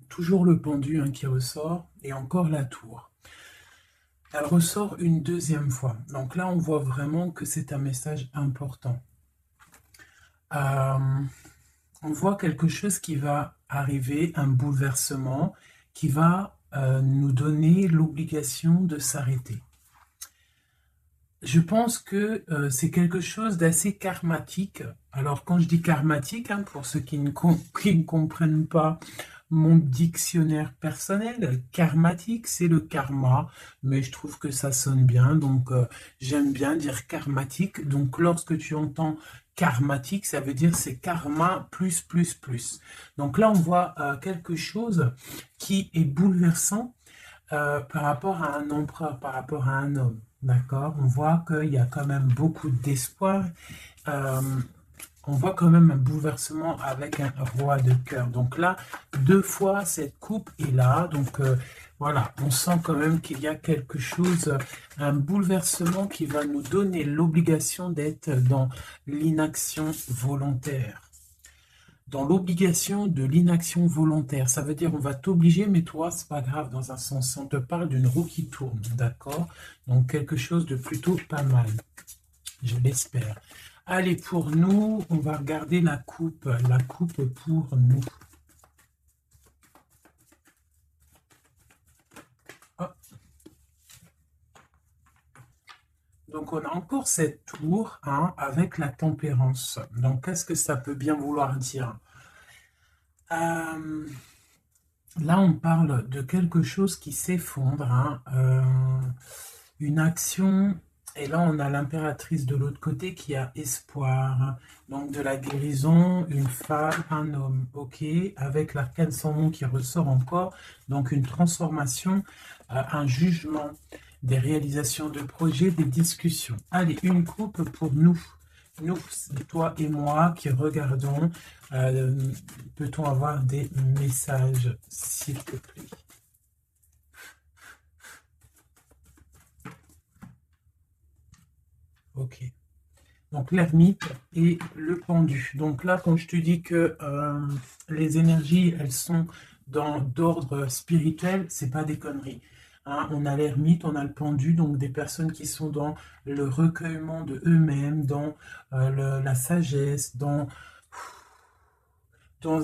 toujours le pendu qui ressort et encore la tour. Elle ressort une deuxième fois. Donc là, on voit vraiment que c'est un message important. On voit quelque chose qui va arriver, un bouleversement qui va nous donner l'obligation de s'arrêter. Je pense que c'est quelque chose d'assez karmatique. Alors quand je dis karmatique, pour ceux qui ne comprennent pas mon dictionnaire personnel, karmatique, c'est le karma, mais je trouve que ça sonne bien, donc j'aime bien dire karmatique. Donc lorsque tu entends karmatique, ça veut dire c'est karma plus, plus, plus. Donc là, on voit quelque chose qui est bouleversant par rapport à un empereur, par rapport à un homme. D'accord? On voit qu'il y a quand même beaucoup d'espoir. Euh, on voit quand même un bouleversement avec un roi de cœur. Donc là, deux fois, cette coupe est là. Donc voilà, on sent quand même qu'il y a quelque chose, un bouleversement qui va nous donner l'obligation d'être dans l'inaction volontaire. Dans l'obligation de l'inaction volontaire. Ça veut dire on va t'obliger, mais toi, c'est pas grave dans un sens. On te parle d'une roue qui tourne, d'accord? Donc quelque chose de plutôt pas mal, je l'espère. Allez, pour nous, on va regarder la coupe pour nous. Hop. Donc on a encore cette tour avec la tempérance. Donc qu'est-ce que ça peut bien vouloir dire? Là, on parle de quelque chose qui s'effondre, une action, et là, on a l'impératrice de l'autre côté qui a espoir, donc de la guérison, une femme, un homme, ok, avec l'arcane sans nom qui ressort encore, donc une transformation, un jugement, des réalisations de projets, des discussions. Allez, une coupe pour nous. Nous, toi et moi qui regardons, peut-on avoir des messages, s'il te plaît? Ok. Donc l'ermite et le pendu. Donc là, quand je te dis que les énergies, elles sont d'ordre spirituel, c'est pas des conneries. On a l'ermite, on a le pendu, donc des personnes qui sont dans le recueillement de eux-mêmes, dans la sagesse, dans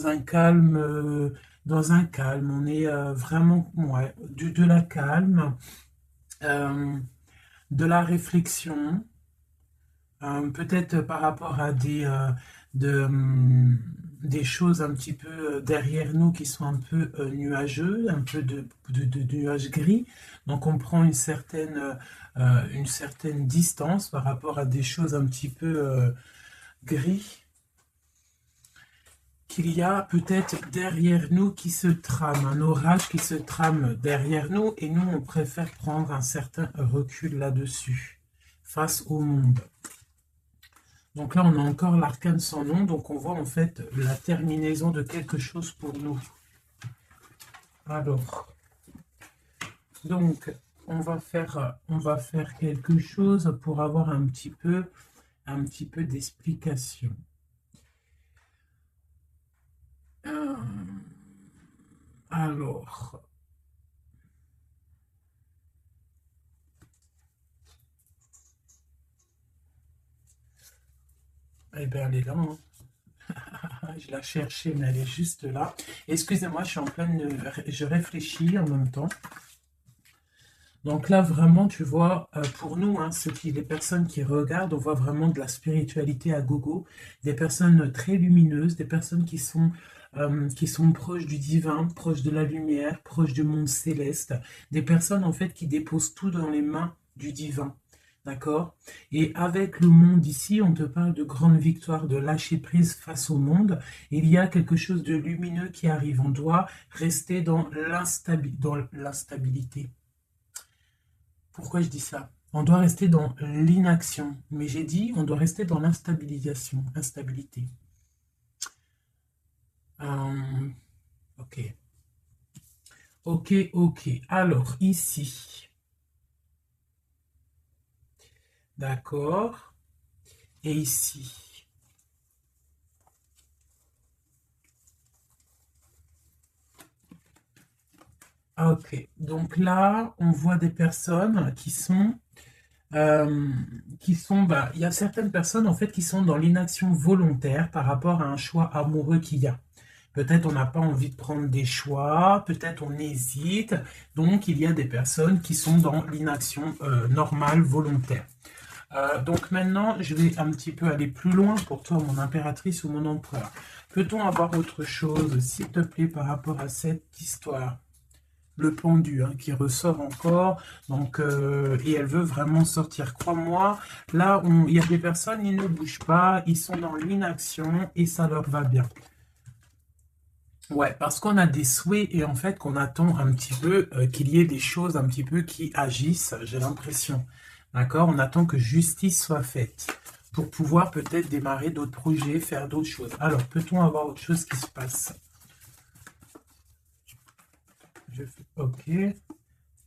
un calme, on est vraiment ouais, de la calme, euh, de la réflexion, peut-être par rapport à des choses un petit peu derrière nous qui sont un peu nuageux, un peu de nuages gris. Donc on prend une certaine distance par rapport à des choses un petit peu gris qu'il y a peut-être derrière nous qui se trame, un orage qui se trame derrière nous, et nous, on préfère prendre un certain recul là-dessus, face au monde. Donc là, on a encore l'arcane sans nom, donc on voit en fait la terminaison de quelque chose pour nous. Alors, donc, on va faire quelque chose pour avoir un petit peu d'explication. Alors, eh bien, elle est là. Je la cherchais, mais elle est juste là. Excusez-moi, je réfléchis en même temps. Donc là, vraiment, tu vois, pour nous, les personnes qui regardent, on voit vraiment de la spiritualité à gogo, des personnes très lumineuses, des personnes qui sont proches du divin, proches de la lumière, proches du monde céleste, des personnes en fait qui déposent tout dans les mains du divin. D'accord? Et avec le monde ici, on te parle de grande victoire, de lâcher prise face au monde. Il y a quelque chose de lumineux qui arrive. On doit rester dans l'instabilité. Pourquoi je dis ça? On doit rester dans l'inaction. Mais j'ai dit, on doit rester dans l'instabilisation, instabilité. Ok. Ok, ok. Alors, ici. D'accord. Et ici. Ok, donc là, on voit des personnes bah, il y a certaines personnes en fait qui sont dans l'inaction volontaire par rapport à un choix amoureux qu'il y a. Peut-être on n'a pas envie de prendre des choix, peut-être on hésite, donc il y a des personnes qui sont dans l'inaction normale, volontaire. Donc maintenant, je vais un petit peu aller plus loin pour toi, mon impératrice ou mon empereur. Peut-on avoir autre chose, s'il te plaît, par rapport à cette histoire? Le pendu hein, qui ressort encore, donc et elle veut vraiment sortir. Crois-moi, là, il y a des personnes, ils ne bougent pas, ils sont dans l'inaction et ça leur va bien. Ouais, parce qu'on a des souhaits et en fait qu'on attend un petit peu qu'il y ait des choses un petit peu qui agissent, j'ai l'impression. D'accord? On attend que justice soit faite pour pouvoir peut-être démarrer d'autres projets, faire d'autres choses. Alors, peut-on avoir autre chose qui se passe? Je fais OK.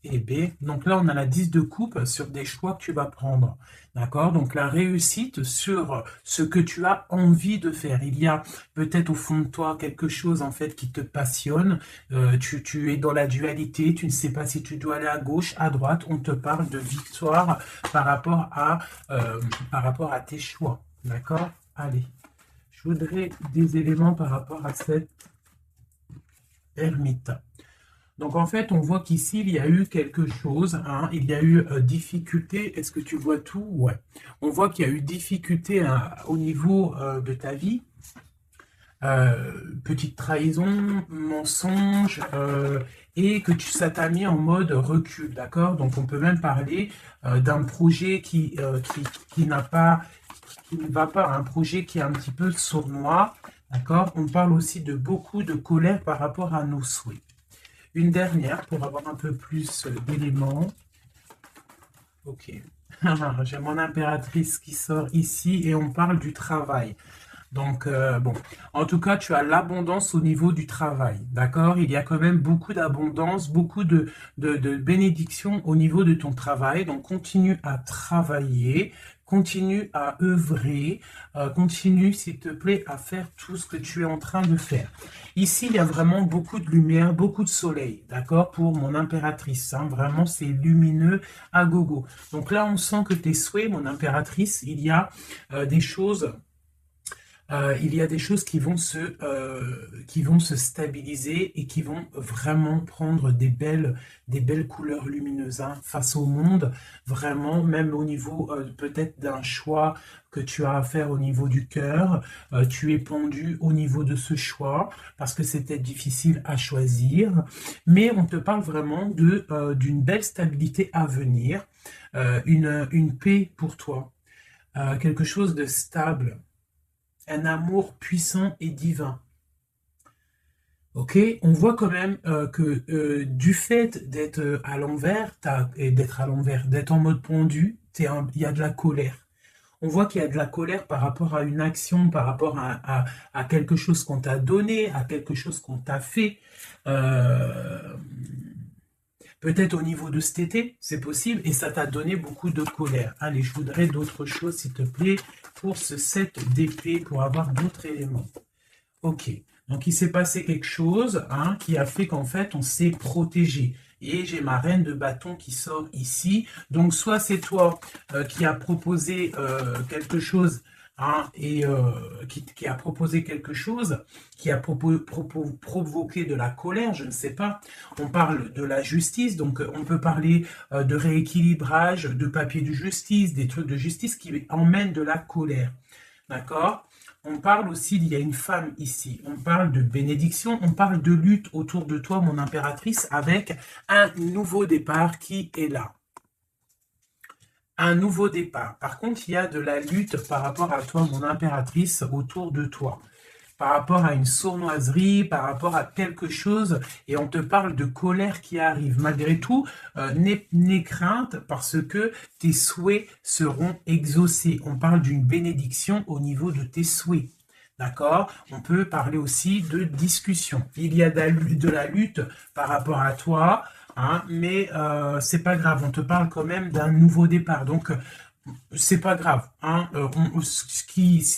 Et B. Donc là, on a la 10 de coupe sur des choix que tu vas prendre. D'accord? Donc la réussite sur ce que tu as envie de faire. Il y a peut-être au fond de toi quelque chose en fait qui te passionne. Tu es dans la dualité, tu ne sais pas si tu dois aller à gauche, à droite. On te parle de victoire par rapport à tes choix. D'accord? Allez. Je voudrais des éléments par rapport à cette ermite. Donc en fait, on voit qu'ici, il y a eu quelque chose, hein, il y a eu difficulté. Est-ce que tu vois tout? Ouais. On voit qu'il y a eu difficulté hein, au niveau de ta vie. Petite trahison, mensonge, et que ça t'a mis en mode recul, d'accord? Donc on peut même parler d'un projet qui n'a pas, qui ne va pas, un projet qui est un petit peu sournois, d'accord? On parle aussi de beaucoup de colère par rapport à nos souhaits. Une dernière pour avoir un peu plus d'éléments. Ok. J'ai mon impératrice qui sort ici et on parle du travail. Donc, bon, en tout cas, tu as l'abondance au niveau du travail, d'accord? Il y a quand même beaucoup d'abondance, beaucoup de bénédictions au niveau de ton travail. Donc, continue à travailler, continue à œuvrer, continue, s'il te plaît, à faire tout ce que tu es en train de faire. Ici, il y a vraiment beaucoup de lumière, beaucoup de soleil, d'accord? Pour mon impératrice, hein, vraiment, c'est lumineux à gogo. Donc là, on sent que tes souhaits, mon impératrice, il y a des choses qui vont se stabiliser et qui vont vraiment prendre des belles couleurs lumineuses hein, face au monde, vraiment, même au niveau peut-être d'un choix que tu as à faire au niveau du cœur, tu es pendu au niveau de ce choix, parce que c'était difficile à choisir, mais on te parle vraiment d'une belle stabilité à venir, une paix pour toi, quelque chose de stable, un amour puissant et divin. Ok, on voit quand même que du fait d'être à l'envers, d'être en mode pendu, il y a de la colère. On voit qu'il y a de la colère par rapport à une action, par rapport à quelque chose qu'on t'a donné, à quelque chose qu'on t'a fait. Peut-être au niveau de cet été, c'est possible, et ça t'a donné beaucoup de colère. Allez, je voudrais d'autres choses, s'il te plaît, pour ce set d'épée, pour avoir d'autres éléments. Ok, donc il s'est passé quelque chose hein, qui a fait qu'en fait, on s'est protégé. Et j'ai ma reine de bâton qui sort ici. Donc, soit c'est toi qui a proposé quelque chose hein, et qui a proposé quelque chose, qui a provoqué de la colère, je ne sais pas. On parle de la justice, donc on peut parler de rééquilibrage, de papier de justice, des trucs de justice qui emmènent de la colère. D'accord? On parle aussi, il y a une femme ici, on parle de bénédiction, on parle de lutte autour de toi, mon impératrice, avec un nouveau départ qui est là. Un nouveau départ. Par contre, il y a de la lutte par rapport à toi, mon impératrice, autour de toi. Par rapport à une sournoiserie, par rapport à quelque chose, et on te parle de colère qui arrive. Malgré tout, n'aie crainte parce que tes souhaits seront exaucés. On parle d'une bénédiction au niveau de tes souhaits. D'accord? On peut parler aussi de discussion. Il y a de la lutte par rapport à toi, hein, mais c'est pas grave. On te parle quand même d'un nouveau départ. Donc, c'est pas grave, hein.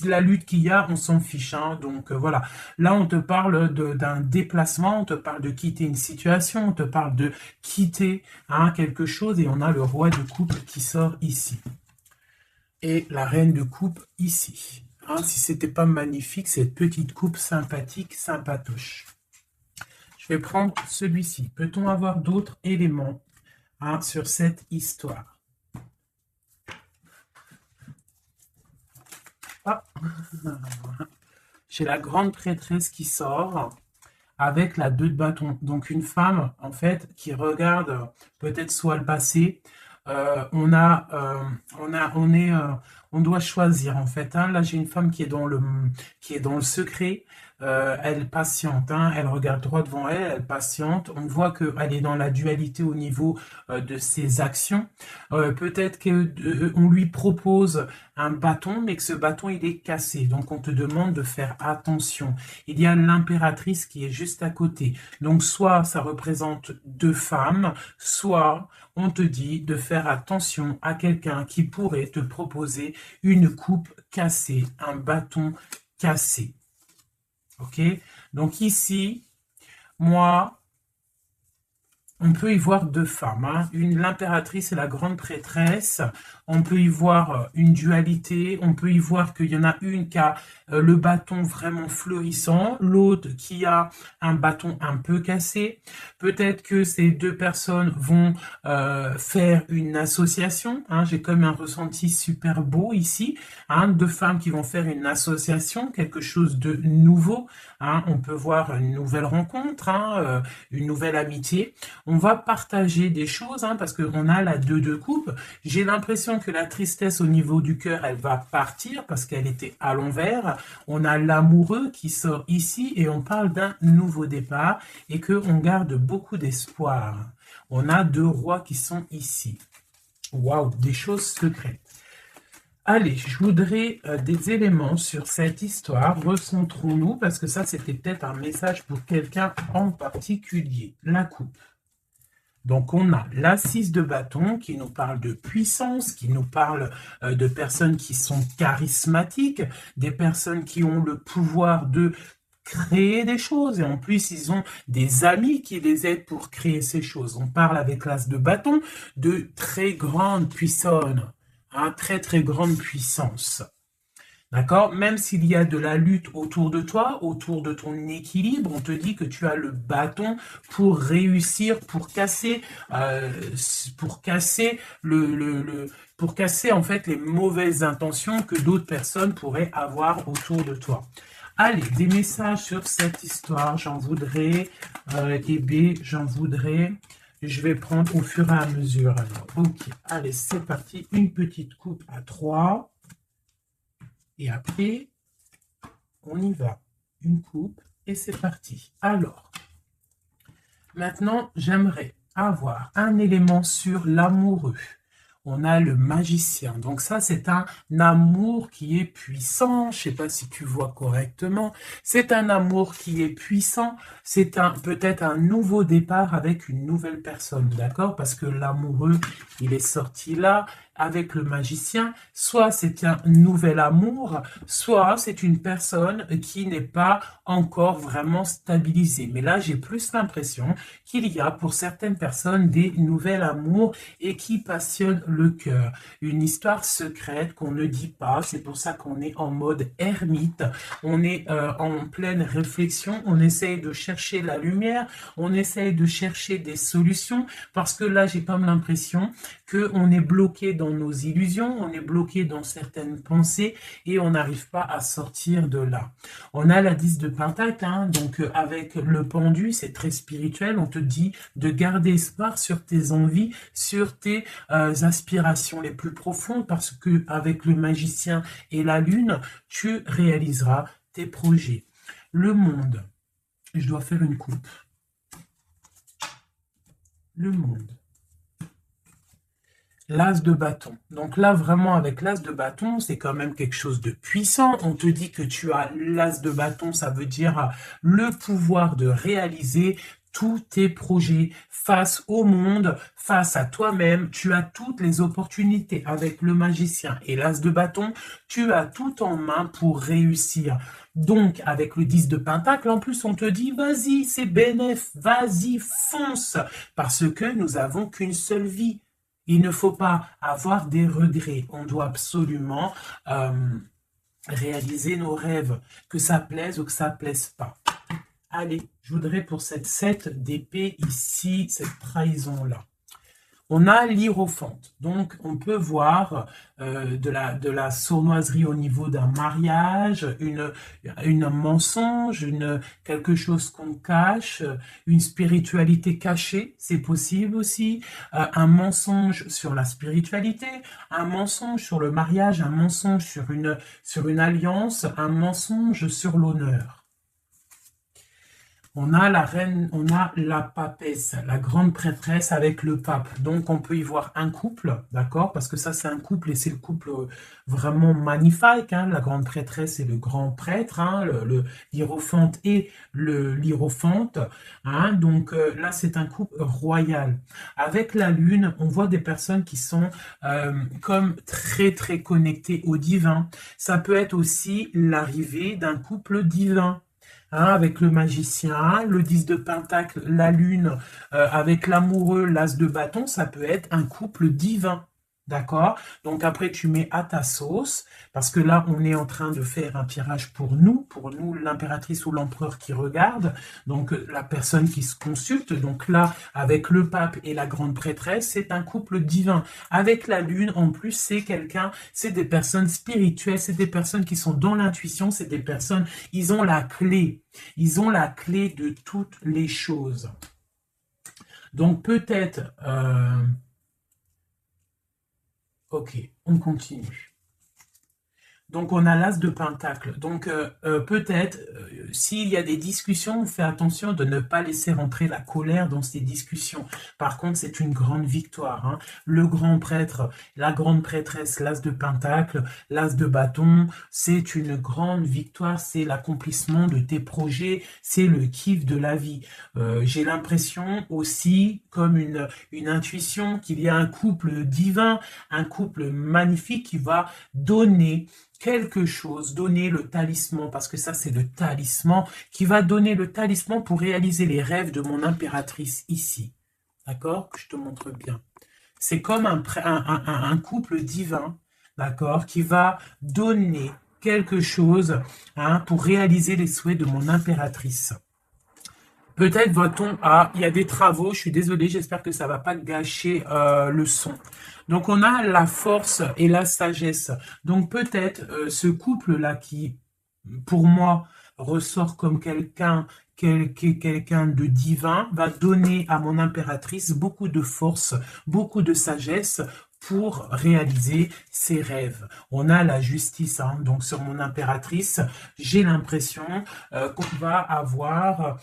La lutte qu'il y a, on s'en fiche, hein. Donc voilà. Là, on te parle d'un déplacement, on te parle de quitter une situation, on te parle de quitter, hein, quelque chose, et on a le roi de coupe qui sort ici. Et la reine de coupe ici. Hein, si c'était pas magnifique, cette petite coupe sympathique, sympatoche. Je vais prendre celui-ci. Peut-on avoir d'autres éléments, hein, sur cette histoire? Ah. J'ai la grande prêtresse qui sort avec la 2 de bâton. Donc une femme, en fait, qui regarde peut-être soit le passé. On doit choisir, en fait, hein. Là, j'ai une femme qui est dans le secret. Elle patiente, hein. Elle regarde droit devant elle, elle patiente. On voit qu'elle est dans la dualité au niveau de ses actions. Peut-être qu'on lui propose un bâton, mais que ce bâton, il est cassé. Donc, on te demande de faire attention. Il y a l'impératrice qui est juste à côté. Donc, soit ça représente 2 femmes, soit on te dit de faire attention à quelqu'un qui pourrait te proposer une coupe cassée, un bâton cassé. Ok? Donc ici, moi, on peut y voir 2 femmes, hein. L'impératrice et la grande prêtresse. On peut y voir une dualité. On peut y voir qu'il y en a une qui a le bâton vraiment fleurissant, l'autre qui a un bâton un peu cassé. Peut-être que ces 2 personnes vont faire une association, hein. J'ai comme un ressenti super beau ici, hein. 2 femmes qui vont faire une association, quelque chose de nouveau, hein. On peut voir une nouvelle rencontre, hein, une nouvelle amitié. On va partager des choses, hein, parce qu'on a la 2 de coupe. J'ai l'impression que la tristesse au niveau du cœur, elle va partir parce qu'elle était à l'envers. On a l'amoureux qui sort ici et on parle d'un nouveau départ et qu'on garde beaucoup d'espoir. On a 2 rois qui sont ici. Waouh, des choses secrètes. Allez, je voudrais des éléments sur cette histoire. Recentrons-nous parce que ça, c'était peut-être un message pour quelqu'un en particulier. La coupe. Donc, on a la 6 de bâton qui nous parle de puissance, qui nous parle de personnes qui sont charismatiques, des personnes qui ont le pouvoir de créer des choses. Et en plus, ils ont des amis qui les aident pour créer ces choses. On parle avec l'as de bâton de très grande puissance, hein, très très grande puissance. D'accord? Même s'il y a de la lutte autour de toi, autour de ton équilibre, on te dit que tu as le bâton pour réussir, pour casser pour casser en fait les mauvaises intentions que d'autres personnes pourraient avoir autour de toi. Allez, des messages sur cette histoire, j'en voudrais, j'en voudrais. Je vais prendre au fur et à mesure. Alors, ok, allez, c'est parti. Une petite coupe à 3. Et après, on y va. Une coupe et c'est parti. Alors, maintenant, j'aimerais avoir un élément sur l'amoureux. On a le magicien. Donc ça, c'est un amour qui est puissant. Je ne sais pas si tu vois correctement. C'est un amour qui est puissant. C'est peut-être un nouveau départ avec une nouvelle personne. D'accord? Parce que l'amoureux, il est sorti là avec le magicien. Soit c'est un nouvel amour, soit c'est une personne qui n'est pas encore vraiment stabilisée. Mais là, j'ai plus l'impression qu'il y a pour certaines personnes des nouvelles amours et qui passionnent le cœur. Une histoire secrète qu'on ne dit pas. C'est pour ça qu'on est en mode ermite. On est en pleine réflexion. On essaye de chercher la lumière. On essaye de chercher des solutions parce que là, j'ai comme l'impression qu'on est bloqué dans nos illusions, on est bloqué dans certaines pensées et on n'arrive pas à sortir de là. On a la 10 de Pentacle, hein, donc avec le pendu, c'est très spirituel, on te dit de garder espoir sur tes envies, sur tes aspirations les plus profondes parce que avec le magicien et la lune, tu réaliseras tes projets. Le monde, je dois faire une coupe. Le monde. L'as de bâton. Donc là, vraiment, avec l'as de bâton, c'est quand même quelque chose de puissant. On te dit que tu as l'as de bâton, ça veut dire le pouvoir de réaliser tous tes projets, face au monde, face à toi-même. Tu as toutes les opportunités avec le magicien et l'as de bâton. Tu as tout en main pour réussir. Donc, avec le 10 de pentacle, en plus, on te dit, vas-y, c'est bénéf, vas-y, fonce, parce que nous avons qu'une seule vie. Il ne faut pas avoir des regrets. On doit absolument réaliser nos rêves, que ça plaise ou que ça plaise pas. Allez, je voudrais pour cette 7 d'épée ici, cette trahison-là. On a l'hiérophante, donc on peut voir de la sournoiserie au niveau d'un mariage, une mensonge, quelque chose qu'on cache, une spiritualité cachée, c'est possible aussi, un mensonge sur la spiritualité, un mensonge sur le mariage, un mensonge sur une alliance, un mensonge sur l'honneur. On a la reine, on a la papesse, la grande prêtresse avec le pape. Donc, on peut y voir un couple, d'accord? Parce que ça, c'est un couple et c'est le couple vraiment magnifique. Hein? La grande prêtresse et le grand prêtre, hein? le hiérophante et l'hiérophante. Hein? Donc, là, c'est un couple royal. Avec la lune, on voit des personnes qui sont comme très, très connectées au divin. Ça peut être aussi l'arrivée d'un couple divin. Hein, avec le magicien, le 10 de pentacle, la lune, avec l'amoureux, l'as de bâton, ça peut être un couple divin. D'accord? Donc après, tu mets à ta sauce, parce que là, on est en train de faire un tirage pour nous l'impératrice ou l'empereur qui regarde, donc la personne qui se consulte. Donc là, avec le pape et la grande prêtresse, c'est un couple divin. Avec la lune, en plus, c'est des personnes spirituelles, c'est des personnes qui sont dans l'intuition, c'est des personnes, ils ont la clé de toutes les choses. Donc peut-être... Ok, on continue. Donc, on a l'as de pentacle. Donc, peut-être, s'il y a des discussions, on fait attention de ne pas laisser rentrer la colère dans ces discussions. Par contre, c'est une grande victoire. Hein. Le grand prêtre, la grande prêtresse, l'as de pentacle, l'as de bâton, c'est une grande victoire. C'est l'accomplissement de tes projets. C'est le kiff de la vie. J'ai l'impression aussi, comme une intuition, qu'il y a un couple divin, un couple magnifique qui va donner quelque chose, donner le talisman, parce que ça c'est le talisman, qui va donner le talisman pour réaliser les rêves de mon impératrice ici. D'accord? Je te montre bien. C'est comme un couple divin, d'accord, qui va donner quelque chose hein, pour réaliser les souhaits de mon impératrice. Peut-être va-t-on à... Il y a des travaux, je suis désolé, j'espère que ça ne va pas gâcher le son. Donc, on a la force et la sagesse. Donc, peut-être ce couple-là qui, pour moi, ressort comme quelqu'un de divin, va donner à mon impératrice beaucoup de force, beaucoup de sagesse pour réaliser ses rêves. On a la justice, hein, donc sur mon impératrice, j'ai l'impression qu'on va avoir...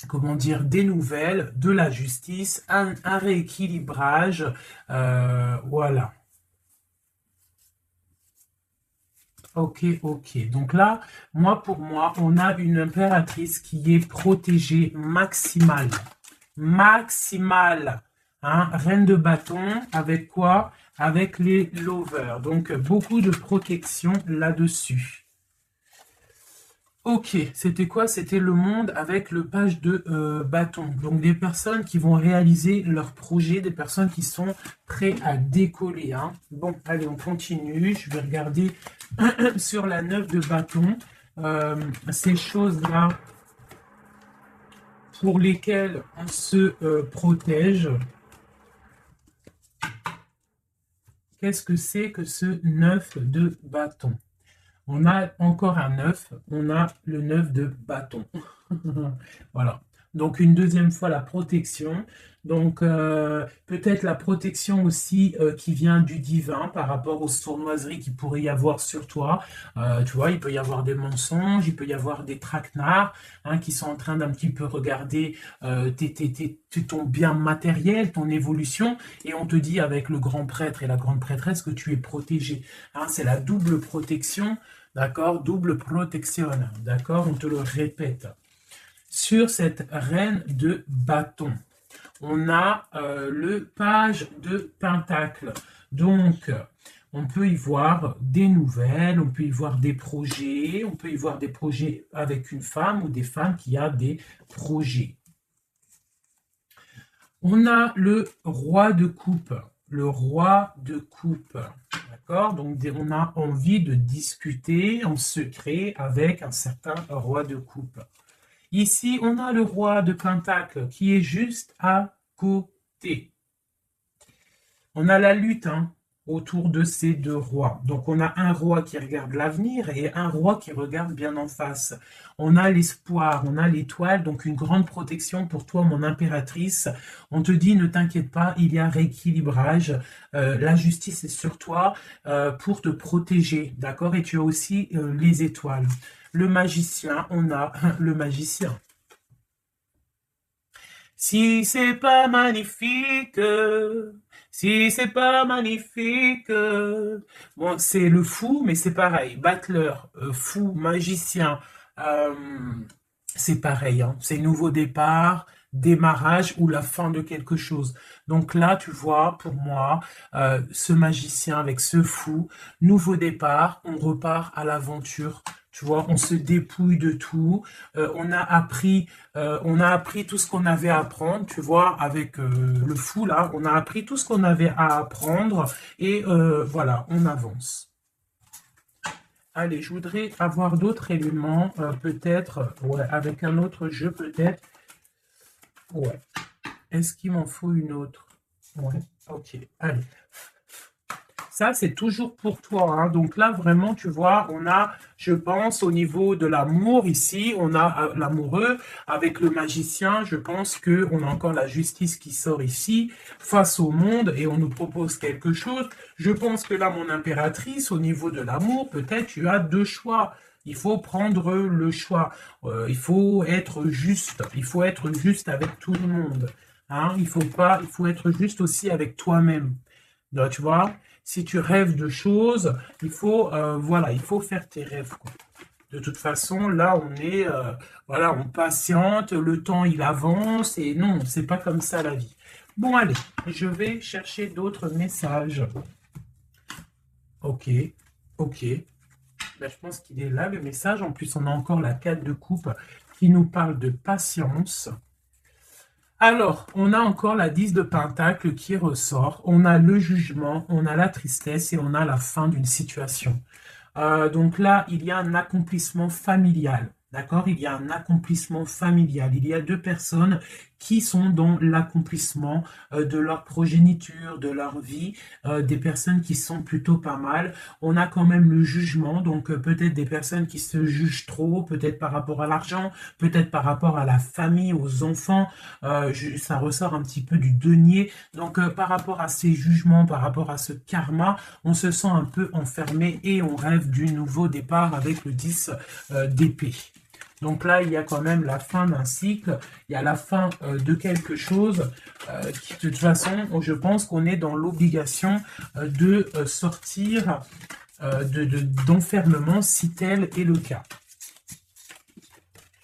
comment dire, des nouvelles, de la justice, un rééquilibrage, voilà. Ok. Donc là, pour moi, on a une impératrice qui est protégée maximale. Hein, reine de bâton, avec quoi? Avec les lovers. Donc, beaucoup de protection là-dessus. Ok, c'était quoi? C'était le monde avec le page de bâton. Donc des personnes qui vont réaliser leur projet, des personnes qui sont prêtes à décoller. Hein. Bon, allez, on continue. Je vais regarder sur la 9 de bâton. Ces choses-là pour lesquelles on se protège. Qu'est-ce que c'est que ce 9 de bâton? On a encore un 9, on a le 9 de bâton. Voilà. Donc, une deuxième fois, la protection. Donc, peut-être la protection aussi qui vient du divin par rapport aux sournoiseries qu'il pourrait y avoir sur toi. Tu vois, il peut y avoir des mensonges, il peut y avoir des traquenards hein, qui sont en train d'un petit peu regarder ton bien matériel, ton évolution. Et on te dit avec le grand prêtre et la grande prêtresse que tu es protégé. Hein, c'est la double protection. D'accord? Double protection. D'accord? On te le répète. sur cette reine de bâton. On a le page de pentacle. Donc, on peut y voir des nouvelles, on peut y voir des projets, on peut y voir des projets avec une femme ou des femmes qui a des projets. On a le roi de coupe. Le roi de coupe. D'accord? Donc, on a envie de discuter en secret avec un certain roi de coupe. Ici, on a le roi de pentacle qui est juste à côté. On a la lutte autour de ces deux rois. Donc, on a un roi qui regarde l'avenir et un roi qui regarde bien en face. On a l'espoir, on a l'étoile, donc une grande protection pour toi, mon impératrice. On te dit, ne t'inquiète pas, il y a rééquilibrage. La justice est sur toi pour te protéger, d'accord? Et tu as aussi les étoiles. Le magicien, on a le magicien. Si c'est pas magnifique, si c'est pas magnifique. Bon, c'est le fou, mais c'est pareil. Battleur, fou, magicien, c'est pareil. C'est nouveau départ, démarrage ou la fin de quelque chose. Donc là, tu vois, pour moi, ce magicien avec ce fou, nouveau départ, on repart à l'aventure. Tu vois, on se dépouille de tout. On a appris tout ce qu'on avait à apprendre. Tu vois, avec le fou là, on a appris tout ce qu'on avait à apprendre et voilà, on avance. Allez, je voudrais avoir d'autres éléments, peut-être, ouais, avec un autre jeu, peut-être. Ouais. Est-ce qu'il m'en faut une autre? Ouais, ok, allez. Ça, c'est toujours pour toi. Donc là, vraiment, tu vois, on a, je pense, au niveau de l'amour, ici, on a l'amoureux avec le magicien. Je pense qu'on a encore la justice qui sort ici, face au monde, et on nous propose quelque chose. Je pense que là, mon impératrice, au niveau de l'amour, peut-être tu as deux choix. Il faut prendre le choix. Il faut être juste. Il faut être juste avec tout le monde. Il faut être juste aussi avec toi-même. Tu vois, si tu rêves de choses, il faut, voilà, il faut faire tes rêves, quoi. De toute façon, là, on est, voilà, on patiente, le temps, il avance, et non, c'est pas comme ça la vie. Bon, allez, je vais chercher d'autres messages. Ok, ok. Là, je pense qu'il est là, le message. En plus, on a encore la 4 de coupe qui nous parle de patience. Alors, on a encore la 10 de pentacle qui ressort. On a le jugement, on a la tristesse et on a la fin d'une situation. Donc là, il y a un accomplissement familial. D'accord? Il y a un accomplissement familial. Il y a deux personnes qui sont dans l'accomplissement de leur progéniture, de leur vie, des personnes qui sont plutôt pas mal. On a quand même le jugement, donc peut-être des personnes qui se jugent trop, peut-être par rapport à l'argent, peut-être par rapport à la famille, aux enfants. Ça ressort un petit peu du denier. Donc par rapport à ces jugements, par rapport à ce karma, on se sent un peu enfermé et on rêve du nouveau départ avec le 10 d'épée. Donc là, il y a quand même la fin d'un cycle, il y a la fin de quelque chose qui, de toute façon, je pense qu'on est dans l'obligation de sortir d'enfermement si tel est le cas.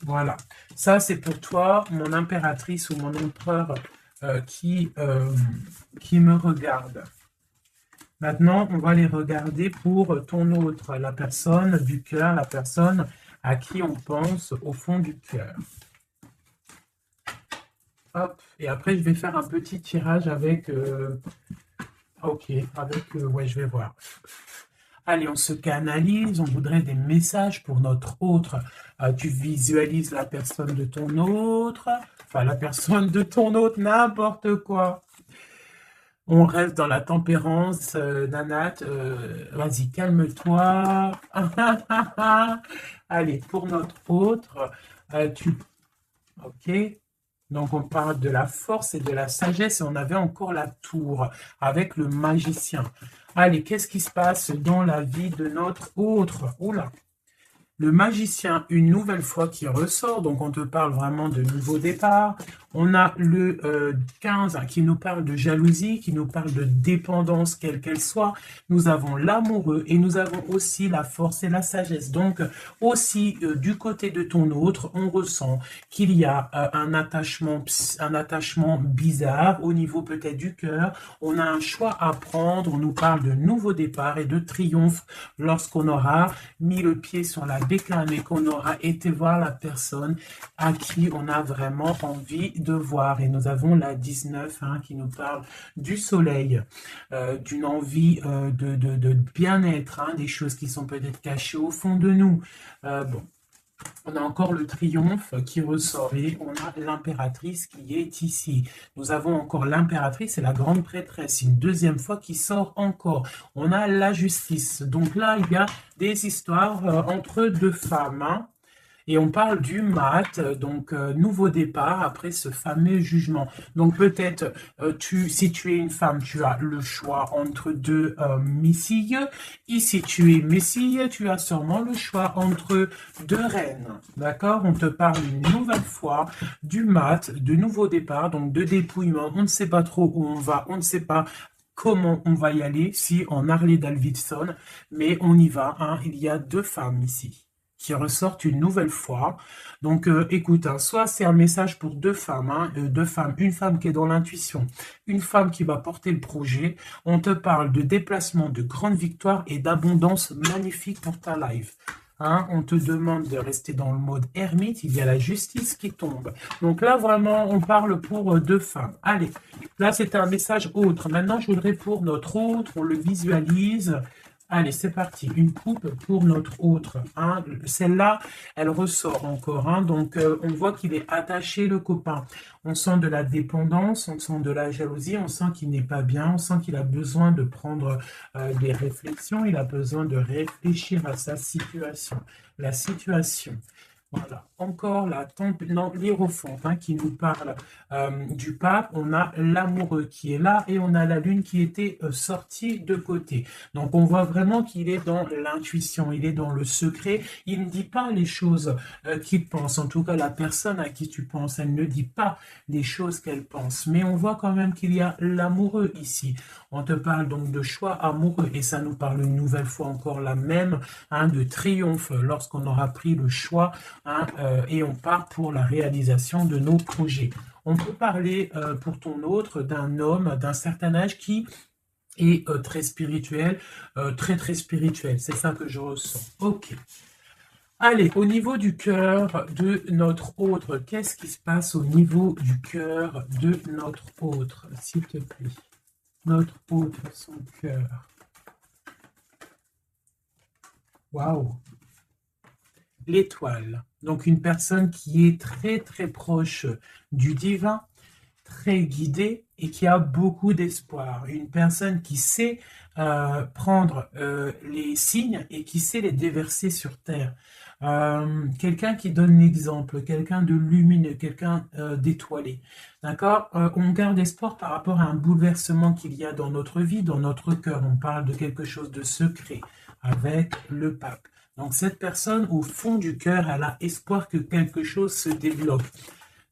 Voilà. Ça, c'est pour toi, mon impératrice ou mon empereur qui me regarde. Maintenant, on va les regarder pour ton autre, la personne du cœur, la personne à qui on pense au fond du cœur. Hop, et après je vais faire un petit tirage avec... ok, avec... ouais, je vais voir. Allez, on se canalise, on voudrait des messages pour notre autre. Tu visualises la personne de ton autre, enfin la personne de ton autre, n'importe quoi. On reste dans la tempérance, Nanat. Vas-y, calme-toi. Allez, pour notre autre, ok. Donc, on parle de la force et de la sagesse. Et on avait encore la tour avec le magicien. Allez, qu'est-ce qui se passe dans la vie de notre autre? Oula. Le magicien, une nouvelle fois qui ressort, donc on te parle vraiment de nouveau départ, On a le 15 qui nous parle de jalousie, qui nous parle de dépendance, quelle qu'elle soit. Nous avons l'amoureux et nous avons aussi la force et la sagesse. Donc, aussi, du côté de ton autre, on ressent qu'il y a un attachement bizarre au niveau peut-être du cœur. On a un choix à prendre. On nous parle de nouveau départ et de triomphe lorsqu'on aura mis le pied sur la bécane et qu'on aura été voir la personne à qui on a vraiment envie de voir. Et nous avons la 19 qui nous parle du soleil, d'une envie de bien-être, des choses qui sont peut-être cachées au fond de nous. Bon. On a encore le triomphe qui ressort et on a l'impératrice qui est ici. Nous avons encore l'impératrice et la grande prêtresse, une deuxième fois qui sort encore. On a la justice. Donc là, il y a des histoires entre deux femmes. Et on parle du mat, donc nouveau départ après ce fameux jugement. Donc peut-être, si tu es une femme, tu as le choix entre deux messilles. Et si tu es messille, tu as sûrement le choix entre deux reines. D'accord? On te parle une nouvelle fois du mat, de nouveau départ, donc de dépouillement. On ne sait pas trop où on va, on ne sait pas comment on va y aller, si en Harley Davidson, mais on y va. Il y a deux femmes ici qui ressortent une nouvelle fois. Donc, écoute, soit c'est un message pour deux femmes, une femme qui est dans l'intuition, une femme qui va porter le projet. On te parle de déplacement, de grande victoire et d'abondance magnifique pour ta life. On te demande de rester dans le mode ermite, il y a la justice qui tombe. Donc là, vraiment, on parle pour deux femmes. Allez, là, c'est un message autre. Maintenant, je voudrais pour notre autre, on le visualise. Allez, c'est parti. Une coupe pour notre autre. Celle-là, elle ressort encore. Donc, on voit qu'il est attaché, le copain. On sent de la dépendance, on sent de la jalousie, on sent qu'il n'est pas bien, on sent qu'il a besoin de prendre des réflexions, il a besoin de réfléchir à sa situation. La situation. Voilà, encore la l'hiérophante qui nous parle du pape. On a l'amoureux qui est là et on a la lune qui était sortie de côté. Donc on voit vraiment qu'il est dans l'intuition, il est dans le secret. Il ne dit pas les choses qu'il pense. En tout cas, la personne à qui tu penses, elle ne dit pas les choses qu'elle pense. Mais on voit quand même qu'il y a l'amoureux ici. On te parle donc de choix amoureux et ça nous parle une nouvelle fois encore la même, de triomphe lorsqu'on aura pris le choix. Et on part pour la réalisation de nos projets. On peut parler pour ton autre d'un homme d'un certain âge qui est très spirituel, très spirituel. C'est ça que je ressens. Ok. Allez, au niveau du cœur de notre autre, qu'est-ce qui se passe au niveau du cœur de notre autre, s'il te plaît? Notre autre, son cœur. Waouh! L'étoile. Donc une personne qui est très proche du divin, très guidée et qui a beaucoup d'espoir. Une personne qui sait prendre les signes et qui sait les déverser sur terre. Quelqu'un qui donne l'exemple, quelqu'un de lumineux, quelqu'un d'étoilé. D'accord? On garde espoir par rapport à un bouleversement qu'il y a dans notre vie, dans notre cœur. On parle de quelque chose de secret avec le pape. Donc cette personne, au fond du cœur, elle a espoir que quelque chose se débloque.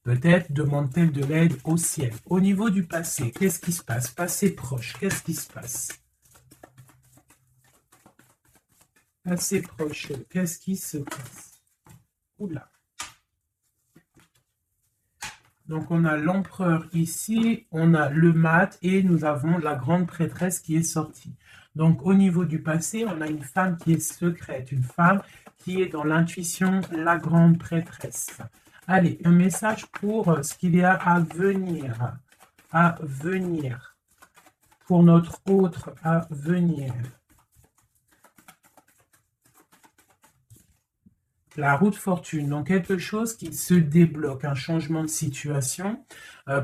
Peut-être demande-t-elle de l'aide au ciel. Au niveau du passé, qu'est-ce qui se passe? Passé proche, qu'est-ce qui se passe? Passé proche, qu'est-ce qui se passe? Oula. Donc on a l'empereur ici, on a le mat et nous avons la grande prêtresse qui est sortie. Donc au niveau du passé, on a une femme qui est secrète, une femme qui est dans l'intuition, la grande prêtresse. Allez, un message pour ce qu'il y a à venir, pour notre autre à venir. La roue de fortune, donc quelque chose qui se débloque, un changement de situation.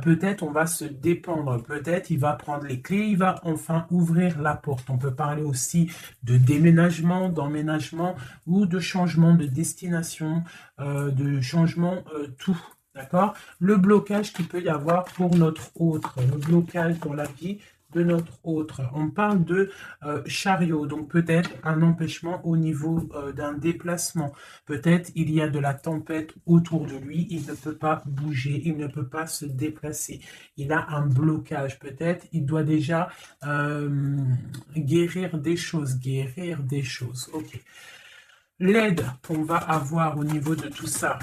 Peut-être on va se dépendre, peut-être il va prendre les clés, il va enfin ouvrir la porte. On peut parler aussi de déménagement, d'emménagement ou de changement de destination, de changement tout. D'accord? Le blocage qu'il peut y avoir pour notre autre, le blocage dans la vie de notre autre. On parle de chariot, donc peut-être un empêchement au niveau d'un déplacement. Peut-être il y a de la tempête autour de lui, il ne peut pas bouger, il ne peut pas se déplacer. Il a un blocage, peut-être il doit déjà guérir des choses, Ok. L'aide qu'on va avoir au niveau de tout ça,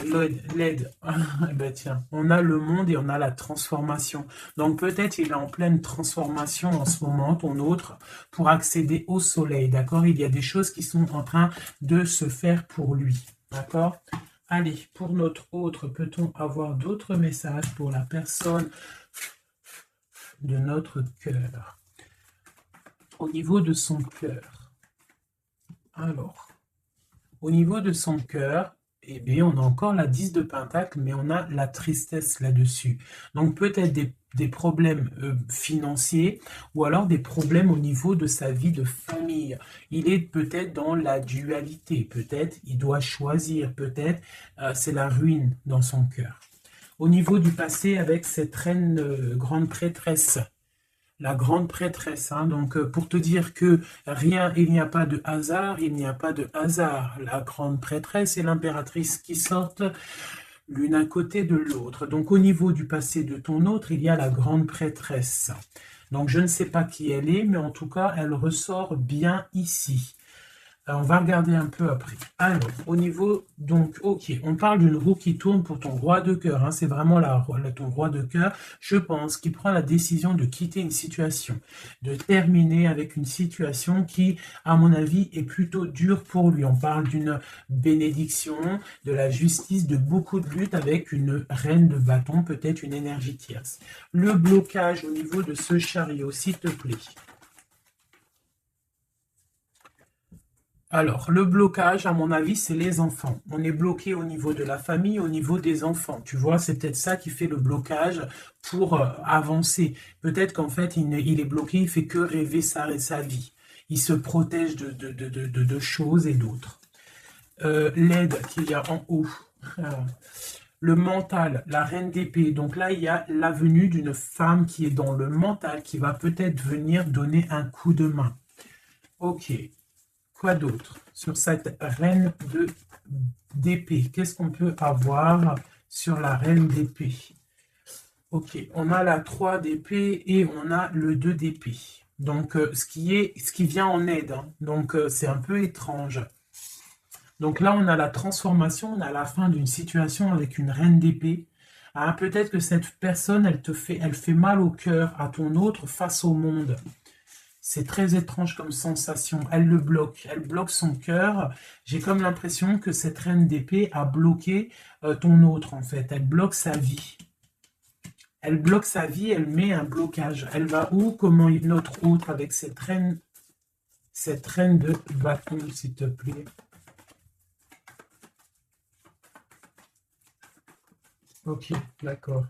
l'aide, eh ben tiens, on a le monde et on a la transformation. Donc peut-être il est en pleine transformation en ce moment, ton autre, pour accéder au soleil, d'accord? Il y a des choses qui sont en train de se faire pour lui, d'accord? Allez, pour notre autre, peut-on avoir d'autres messages pour la personne de notre cœur? Au niveau de son cœur. Alors... Au niveau de son cœur, eh bien, on a encore la 10 de Pentacle, mais on a la tristesse là-dessus. Donc peut-être des problèmes financiers ou alors des problèmes au niveau de sa vie de famille. Il est peut-être dans la dualité, peut-être il doit choisir, peut-être c'est la ruine dans son cœur. Au niveau du passé avec cette reine grande prêtresse, la grande prêtresse, hein, donc pour te dire que rien, il n'y a pas de hasard, il n'y a pas de hasard. La grande prêtresse et l'impératrice qui sortent l'une à côté de l'autre. Donc au niveau du passé de ton autre, il y a la grande prêtresse. Donc je ne sais pas qui elle est, mais en tout cas, elle ressort bien ici. On va regarder un peu après. Alors, au niveau, donc, ok, on parle d'une roue qui tourne pour ton roi de cœur. Hein, c'est vraiment ton roi de cœur, je pense, qui prend la décision de quitter une situation, de terminer avec une situation qui, à mon avis, est plutôt dure pour lui. On parle d'une bénédiction, de la justice, de beaucoup de lutte avec une reine de bâton, peut-être une énergie tierce. Le blocage au niveau de ce chariot, s'il te plaît. Alors, le blocage, à mon avis, c'est les enfants. On est bloqué au niveau de la famille, au niveau des enfants. Tu vois, c'est peut-être ça qui fait le blocage pour avancer. Peut-être qu'en fait, il est bloqué, il fait que rêver sa vie. Il se protège de choses et d'autres. L'aide qu'il y a en haut. Le mental, la reine d'épée. Donc là, il y a la venue d'une femme qui est dans le mental, qui va peut-être venir donner un coup de main. Ok. Quoi d'autre sur cette reine d'épée? Qu'est-ce qu'on peut avoir sur la reine d'épée? Ok, on a la 3 d'épée et on a le 2 d'épée. Donc, ce qui vient en aide. Hein. Donc, c'est un peu étrange. Donc là, on a la transformation, on a la fin d'une situation avec une reine d'épée. Ah, peut-être que cette personne, elle fait mal au cœur à ton autre face au monde. C'est très étrange comme sensation. Elle le bloque. Elle bloque son cœur. J'ai comme l'impression que cette reine d'épée a bloqué ton autre, en fait. Elle bloque sa vie. Elle bloque sa vie, elle met un blocage. Elle va où? Comment notre autre avec cette reine de bâton, s'il te plaît. Ok, d'accord.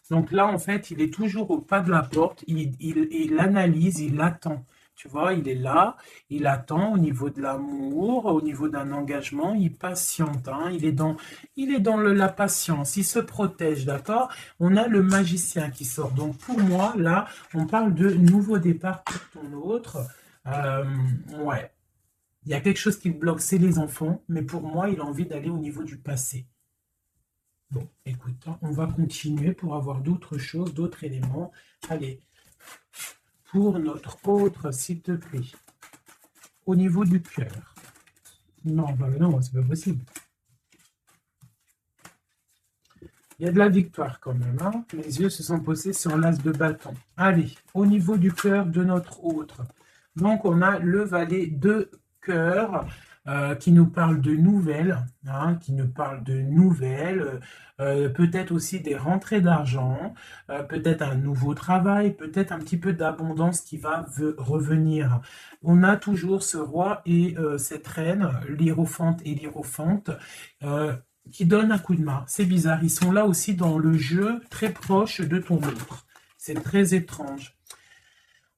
Donc là, en fait, il est toujours au pas de la porte, il analyse, il attend. Tu vois, il est là, il attend au niveau de l'amour, au niveau d'un engagement, il patiente, hein, il est dans la patience, il se protège, d'accord? On a le magicien qui sort. Donc pour moi, là, on parle de nouveau départ pour ton autre. Ouais, il y a quelque chose qui le bloque, c'est les enfants, mais pour moi, il a envie d'aller au niveau du passé. Bon, écoute, on va continuer pour avoir d'autres choses, d'autres éléments. Allez, pour notre autre, s'il te plaît, au niveau du cœur. Non, bah non, c'est pas possible. Il y a de la victoire quand même. Hein. Les yeux se sont posés sur l'as de bâton. Allez, au niveau du cœur de notre autre. Donc, on a le valet de cœur. Qui nous parle de nouvelles, hein, peut-être aussi des rentrées d'argent, peut-être un nouveau travail, peut-être un petit peu d'abondance qui va revenir. On a toujours ce roi et cette reine, l'hiérophante et l'hiérophante, qui donnent un coup de main. C'est bizarre, ils sont là aussi dans le jeu, très proche de ton autre. C'est très étrange.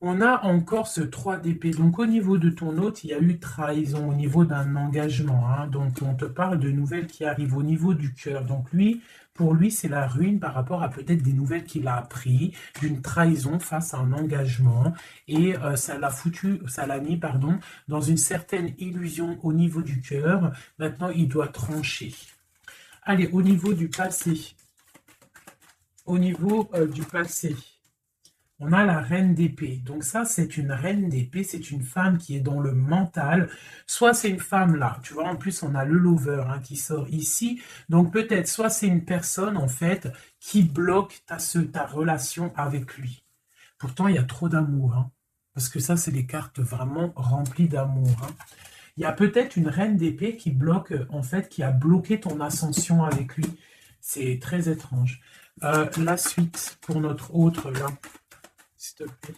On a encore ce 3 d'épée. Donc, au niveau de ton autre, il y a eu trahison au niveau d'un engagement. Hein. Donc, on te parle de nouvelles qui arrivent au niveau du cœur. Donc, lui, Pour lui, c'est la ruine par rapport à peut-être des nouvelles qu'il a appris, d'une trahison face à un engagement, et ça l'a mis, pardon, dans une certaine illusion au niveau du cœur. Maintenant, il doit trancher. Allez, au niveau du passé. Au niveau du passé. On a la reine d'épée. Donc ça, c'est une reine d'épée. C'est une femme qui est dans le mental. Soit c'est une femme là. Tu vois, en plus, on a le lover hein, qui sort ici. Donc peut-être, soit c'est une personne, en fait, qui bloque ta relation avec lui. Pourtant, il y a trop d'amour. Hein, parce que ça, c'est des cartes vraiment remplies d'amour. Hein. Il y a peut-être une reine d'épée qui bloque, en fait, qui a bloqué ton ascension avec lui. C'est très étrange. La suite pour notre autre là. S'il te plaît.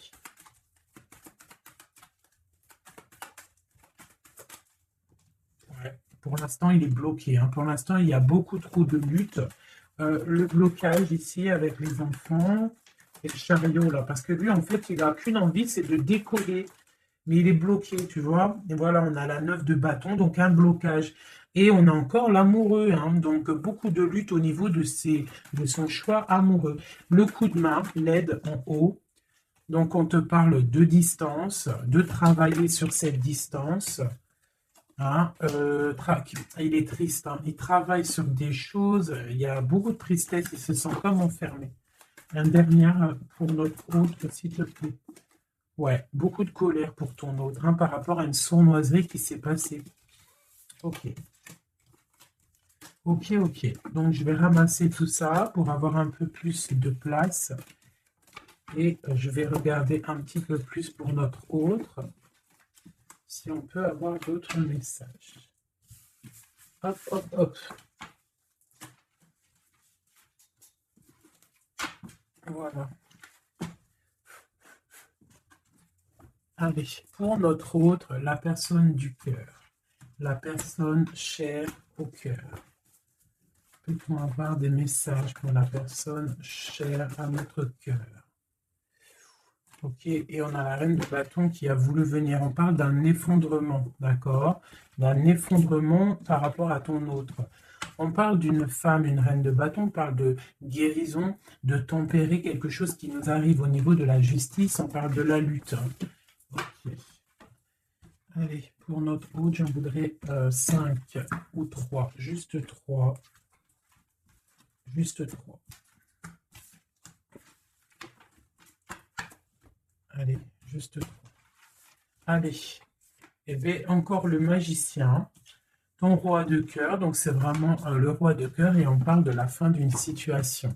Ouais. Pour l'instant, il est bloqué. Hein. Pour l'instant, il y a beaucoup trop de luttes. Le blocage ici avec les enfants et le chariot là. Parce que lui, en fait, il n'a qu'une envie, c'est de décoller. Mais il est bloqué, tu vois. Et voilà, on a la 9 de bâton, donc un blocage. Et on a encore l'amoureux, hein, donc beaucoup de lutte au niveau de son choix amoureux. Le coup de main, l'aide en haut. Donc, on te parle de distance, de travailler sur cette distance. Hein, il est triste, hein, il travaille sur des choses, il y a beaucoup de tristesse, il se sent comme enfermé. Un dernier pour notre autre, s'il te plaît. Ouais, beaucoup de colère pour ton autre, hein, par rapport à une sournoiserie qui s'est passée. Ok. Ok, ok. Donc, je vais ramasser tout ça pour avoir un peu plus de place. Et je vais regarder un petit peu plus pour notre autre, si on peut avoir d'autres messages. Hop, hop, hop. Voilà. Allez, pour notre autre, la personne du cœur. La personne chère au cœur. Peut-on avoir des messages pour la personne chère à notre cœur? Ok, et on a la reine de bâton qui a voulu venir. On parle d'un effondrement, d'accord? D'un effondrement par rapport à ton autre. On parle d'une femme, une reine de bâton, on parle de guérison, de tempérer quelque chose qui nous arrive au niveau de la justice, on parle de la lutte. Okay. Allez, pour notre autre, j'en voudrais 5 ou 3, juste 3. Juste 3. Allez, juste 3. Allez, et bien encore le magicien, ton roi de cœur, donc c'est vraiment le roi de cœur et on parle de la fin d'une situation.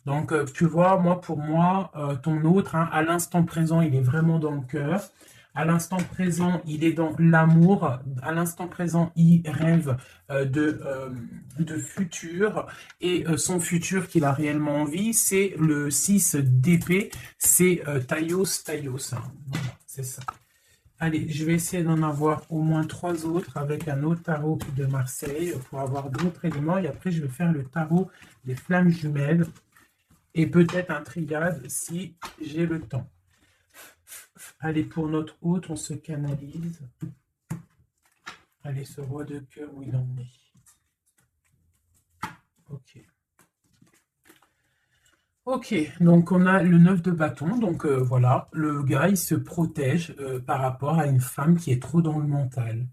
Donc tu vois, pour moi, ton autre, hein, à l'instant présent, il est vraiment dans le cœur. À l'instant présent, il est dans l'amour. À l'instant présent, il rêve de futur. Et son futur qu'il a réellement envie, c'est le 6 d'épée. C'est Taios. Hein. Voilà, c'est ça. Allez, je vais essayer d'en avoir au moins 3 autres avec un autre tarot de Marseille pour avoir d'autres éléments. Et après, je vais faire le tarot des flammes jumelles. Et peut-être un triade si j'ai le temps. Allez, pour notre autre, on se canalise. Allez, ce roi de cœur, où il en est. Ok. Ok, donc on a le 9 de bâton. Donc voilà, le gars, il se protège par rapport à une femme qui est trop dans le mental.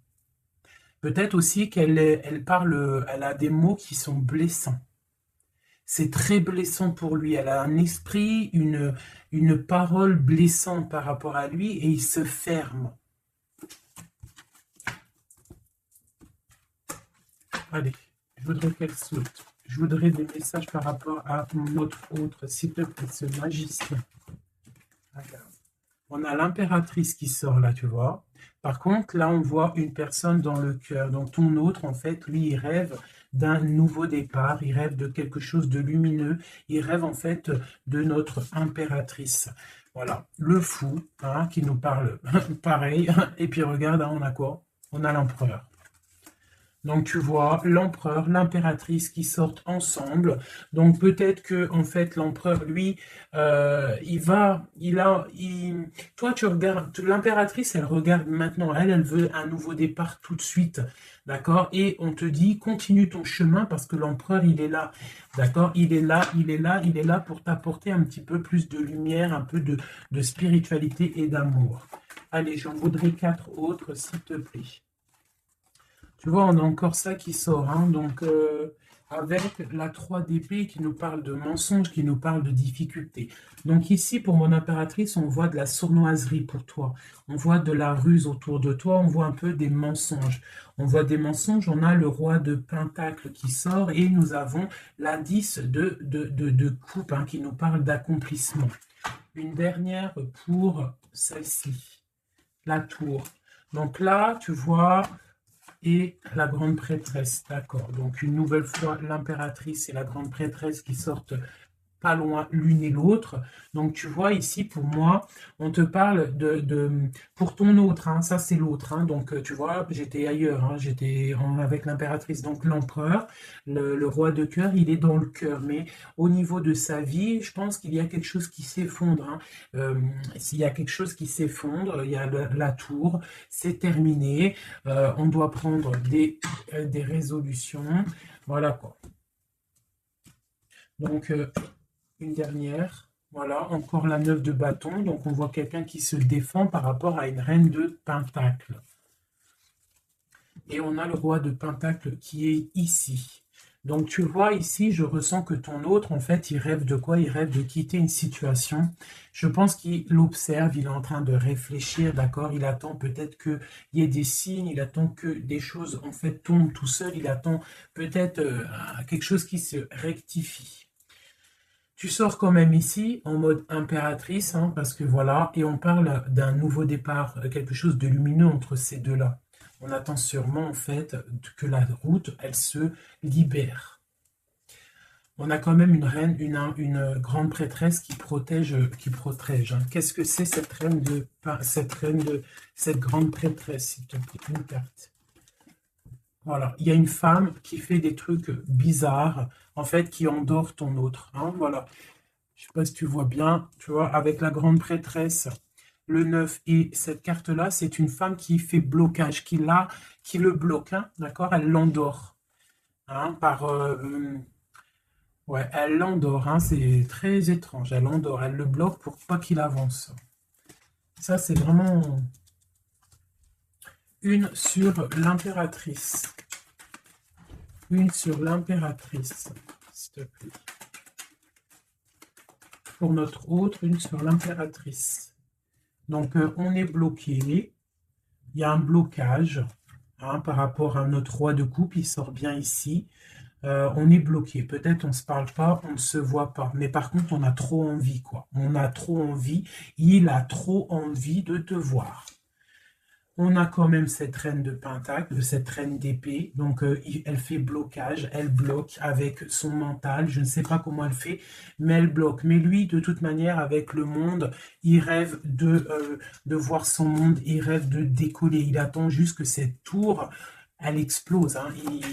Peut-être aussi qu'elle elle a des mots qui sont blessants. C'est très blessant pour lui. Elle a un esprit, une parole blessante par rapport à lui et il se ferme. Allez, je voudrais qu'elle saute. Je voudrais des messages par rapport à notre autre, s'il te plaît, ce magicien. Regarde. On a l'impératrice qui sort là, tu vois. Par contre, là, on voit une personne dans le cœur. Donc, ton autre, en fait, lui, il rêve d'un nouveau départ. Il rêve de quelque chose de lumineux. Il rêve, en fait, de notre impératrice. Voilà. Le fou, hein, qui nous parle pareil. Et puis, regarde, hein, on a quoi? On a l'empereur. Donc tu vois l'empereur, l'impératrice qui sortent ensemble. Donc peut-être que en fait l'empereur lui, toi tu regardes, l'impératrice elle regarde maintenant, elle veut un nouveau départ tout de suite, d'accord? Et on te dit continue ton chemin parce que l'empereur il est là, d'accord? Il est là pour t'apporter un petit peu plus de lumière, un peu de spiritualité et d'amour. Allez, j'en voudrais 4 autres s'il te plaît. Tu vois, on a encore ça qui sort, hein. Donc, avec la 3 d'épée qui nous parle de mensonges, qui nous parle de difficultés. Donc ici, pour mon impératrice, on voit de la sournoiserie pour toi. On voit de la ruse autour de toi, on voit un peu des mensonges. On voit des mensonges, on a le roi de Pentacle qui sort et nous avons l'indice de coupe hein, qui nous parle d'accomplissement. Une dernière pour celle-ci, la tour. Donc là, tu vois et la grande prêtresse, d'accord. Donc une nouvelle fois, l'impératrice et la grande prêtresse qui sortent pas loin l'une et l'autre. Donc tu vois ici, pour moi, on te parle pour ton autre, hein, ça c'est l'autre. Hein, donc tu vois, j'étais ailleurs, hein, avec l'impératrice. Donc l'empereur, le roi de cœur, il est dans le cœur. Mais au niveau de sa vie, je pense qu'il y a quelque chose qui s'effondre. Hein. S'il y a quelque chose qui s'effondre, il y a la tour, c'est terminé. On doit prendre des résolutions. Voilà quoi. Donc, une dernière, voilà, encore la 9 de bâton, donc on voit quelqu'un qui se défend par rapport à une reine de pentacle. Et on a le roi de pentacle qui est ici. Donc tu vois ici, je ressens que ton autre, en fait, il rêve de quoi? Il rêve de quitter une situation. Je pense qu'il observe, il est en train de réfléchir, d'accord? Il attend peut-être qu'il y ait des signes, il attend que des choses, en fait, tombent tout seul, il attend peut-être quelque chose qui se rectifie. Tu sors quand même ici en mode impératrice, hein, parce que voilà, et on parle d'un nouveau départ, quelque chose de lumineux entre ces deux-là. On attend sûrement en fait que la route, elle se libère. On a quand même une reine, une grande prêtresse qui protège, hein. Qu'est-ce que c'est cette cette grande prêtresse, s'il te plaît, une carte. Voilà, il y a une femme qui fait des trucs bizarres, en fait, qui endort ton autre. Hein, voilà. Je ne sais pas si tu vois bien, tu vois, avec la grande prêtresse, le 9 et cette carte-là, c'est une femme qui fait blocage, qui le bloque, hein, d'accord? Elle l'endort. Hein, ouais, elle l'endort, hein, c'est très étrange. Elle l'endort, elle le bloque pour pas qu'il avance. Ça, c'est vraiment une sur l'impératrice. Une sur l'impératrice, s'il te plaît. Pour notre autre, une sur l'impératrice. Donc, on est bloqué. Il y a un blocage hein, par rapport à notre roi de coupe. Il sort bien ici. On est bloqué. Peut-être on ne se parle pas, on ne se voit pas. Mais par contre, on a trop envie, quoi. On a trop envie. Il a trop envie de te voir. On a quand même cette reine de pentacle, cette reine d'épée. Donc, elle fait blocage. Elle bloque avec son mental. Je ne sais pas comment elle fait, mais elle bloque. Mais lui, de toute manière, avec le monde, il rêve de voir son monde. Il rêve de décoller. Il attend juste que cette tour, elle explose. Hein.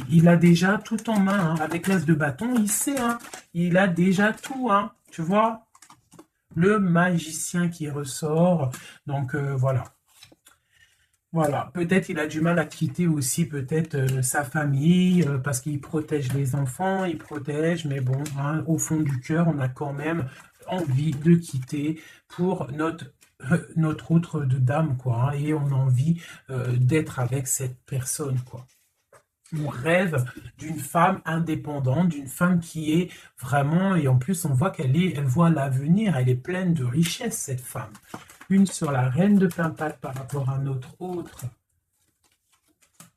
Il a déjà tout en main. Hein. Avec l'as de bâton, il sait. Hein. Il a déjà tout. Hein. Tu vois? Le magicien qui ressort. Donc, voilà. Voilà, peut-être il a du mal à quitter aussi peut-être sa famille parce qu'il protège les enfants, il protège, mais bon, hein, au fond du cœur, on a quand même envie de quitter pour notre autre de dame, quoi, hein, et on a envie d'être avec cette personne, quoi. On rêve d'une femme indépendante, d'une femme qui est vraiment, et en plus on voit elle voit l'avenir, elle est pleine de richesse, cette femme. Une sur la reine de pentacle par rapport à notre autre.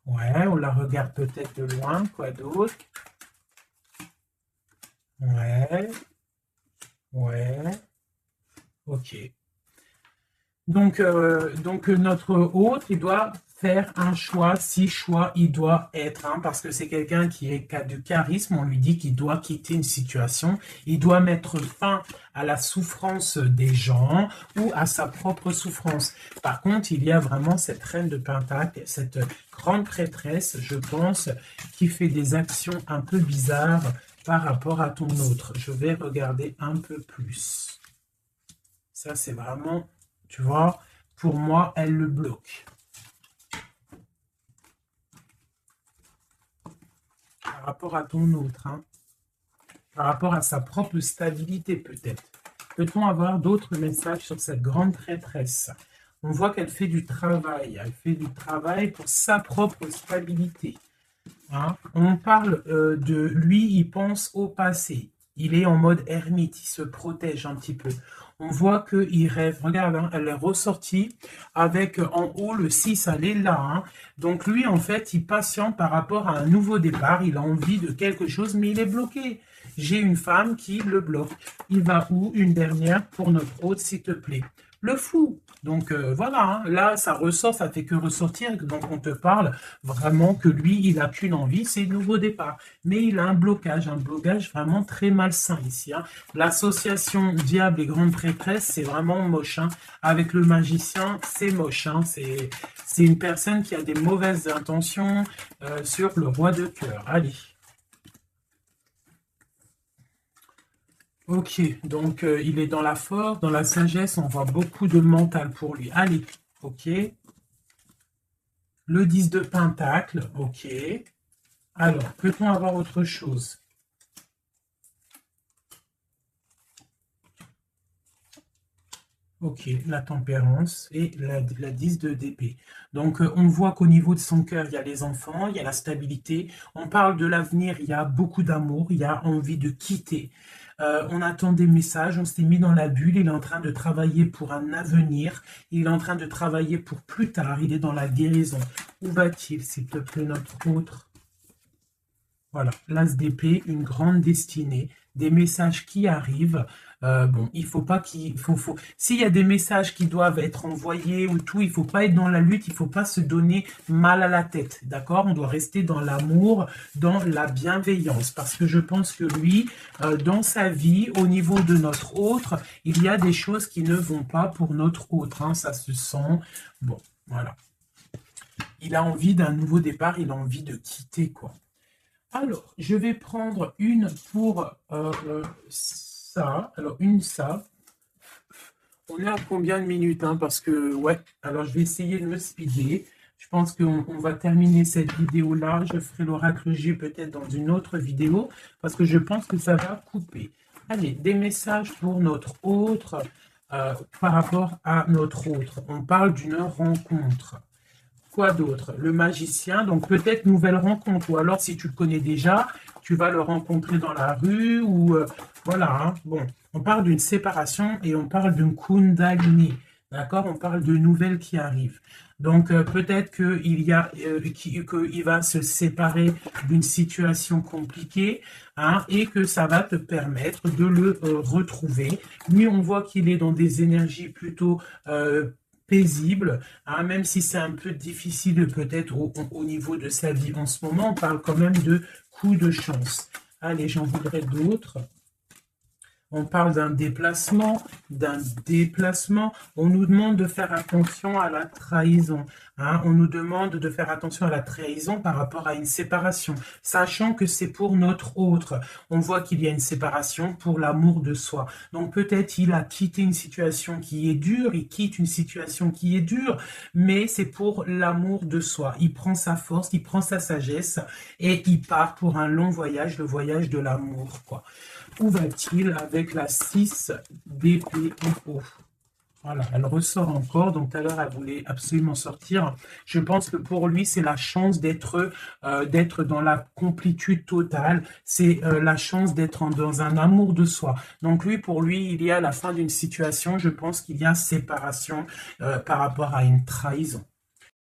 Ouais, on la regarde peut-être de loin, quoi d'autre? Ouais, ouais, ok. Donc notre autre, il doit faire un choix, si choix il doit être, hein, parce que c'est quelqu'un qui a du charisme, on lui dit qu'il doit quitter une situation, il doit mettre fin à la souffrance des gens ou à sa propre souffrance. Par contre, il y a vraiment cette reine de Pentacle, cette grande prêtresse, je pense, qui fait des actions un peu bizarres par rapport à ton autre. Je vais regarder un peu plus. Ça, c'est vraiment, tu vois, pour moi, elle le bloque. Par rapport à ton autre, hein. Par rapport à sa propre stabilité, peut-être. Peut-on avoir d'autres messages sur cette grande prêtresse? On voit qu'elle fait du travail. Elle fait du travail pour sa propre stabilité. Hein? On parle de lui, il pense au passé. Il est en mode ermite, il se protège un petit peu. On voit qu'il rêve. Regarde, hein, elle est ressortie avec en haut le 6, elle est là. Hein. Donc lui, en fait, il patiente par rapport à un nouveau départ. Il a envie de quelque chose, mais il est bloqué. J'ai une femme qui le bloque. Il va où? Une dernière pour notre hôte, s'il te plaît. Le fou. Donc voilà, hein, là ça ressort, ça fait que ressortir, donc on te parle vraiment que lui, il n'a qu'une envie, c'est le nouveau départ. Mais il a un blocage vraiment très malsain ici. Hein. L'association diable et grande prêtresse, c'est vraiment moche. Hein. Avec le magicien, c'est moche. Hein. C'est une personne qui a des mauvaises intentions sur le roi de cœur. Allez. Ok, donc il est dans la force, dans la sagesse, on voit beaucoup de mental pour lui. Allez, ok. Le 10 de Pentacle, ok. Alors, peut-on avoir autre chose? Ok, la tempérance et la 10 de d'épée. Donc, on voit qu'au niveau de son cœur, il y a les enfants, il y a la stabilité. On parle de l'avenir, il y a beaucoup d'amour, il y a envie de quitter. On attend des messages, on s'est mis dans la bulle, il est en train de travailler pour un avenir, il est en train de travailler pour plus tard, il est dans la guérison. Où va-t-il, s'il te plaît, notre autre? Voilà, l'as d'épée, une grande destinée, des messages qui arrivent. Bon, il faut pas qu'il faut. S'il y a des messages qui doivent être envoyés ou tout, il faut pas être dans la lutte, il faut pas se donner mal à la tête, d'accord? On doit rester dans l'amour, dans la bienveillance, parce que je pense que lui, dans sa vie, au niveau de notre autre, il y a des choses qui ne vont pas pour notre autre, hein, ça se sent. Bon, voilà. Il a envie d'un nouveau départ, il a envie de quitter, quoi. Alors, je vais prendre une pour ça. Alors, ça. On est à combien de minutes, hein, parce que, ouais, alors je vais essayer de me speeder. Je pense qu'on va terminer cette vidéo-là. Je ferai l'oracle J peut-être dans une autre vidéo, parce que je pense que ça va couper. Allez, des messages pour notre autre, par rapport à notre autre. On parle d'une rencontre. Quoi d'autre? Le magicien, donc peut-être nouvelle rencontre, ou alors si tu le connais déjà, tu vas le rencontrer dans la rue, ou voilà, hein. Bon, on parle d'une séparation et on parle d'une kundalini, d'accord? On parle de nouvelles qui arrivent. Donc peut-être qu'il va se séparer d'une situation compliquée, hein, et que ça va te permettre de le retrouver. Lui, on voit qu'il est dans des énergies plutôt paisible, hein, même si c'est un peu difficile peut-être au niveau de sa vie en ce moment, on parle quand même de coup de chance. Allez, j'en voudrais d'autres. On parle d'un déplacement, On nous demande de faire attention à la trahison. Hein. On nous demande de faire attention à la trahison par rapport à une séparation, sachant que c'est pour notre autre. On voit qu'il y a une séparation pour l'amour de soi. Donc peut-être il a quitté une situation qui est dure, il quitte une situation qui est dure, mais c'est pour l'amour de soi. Il prend sa force, il prend sa sagesse et il part pour un long voyage, le voyage de l'amour, quoi. Où va-t-il avec la 6 d'épée en haut? Voilà, elle ressort encore. Donc tout à l'heure, elle voulait absolument sortir. Je pense que pour lui, c'est la chance d'être dans la complétude totale. C'est la chance d'être dans un amour de soi. Donc lui, pour lui, il y a la fin d'une situation. Je pense qu'il y a séparation par rapport à une trahison.